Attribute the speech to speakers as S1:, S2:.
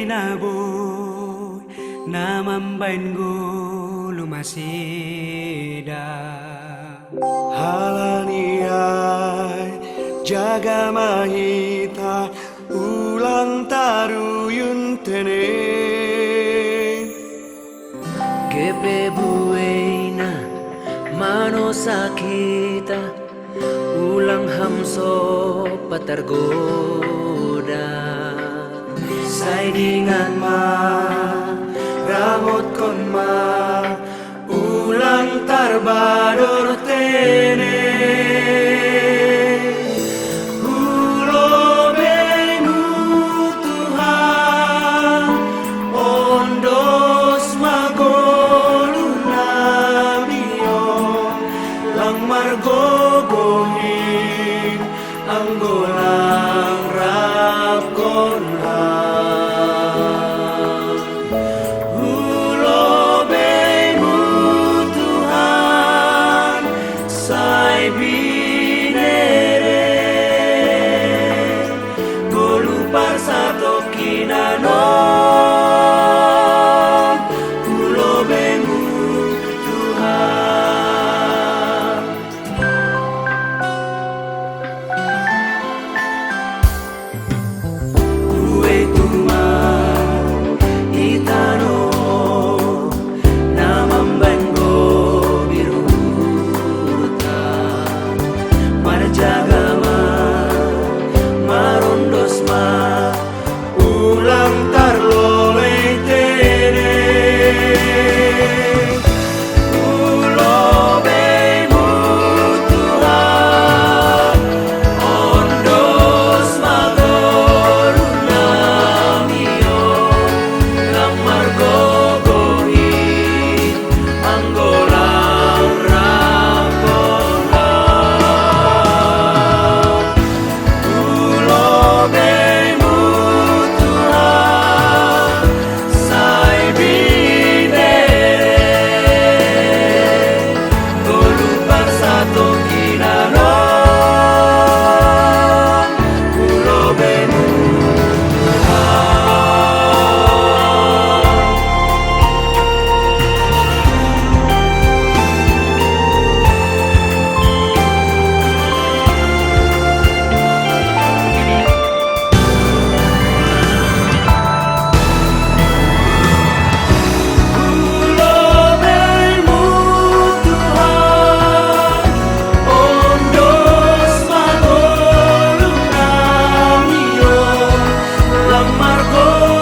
S1: kinaboy namambain go lumasida.
S2: Halaniai jaga mahita ulang taruyun tene.
S3: Kepe buena mano sakita ulang hamso patargoda.
S2: Saingan ma ramot kon ma ulang tarbador tene. Margogohin ang golang rap konlang hulobay mo Tuhan say binere golupar sa tokinanon hulobay mo Tuhan. Margo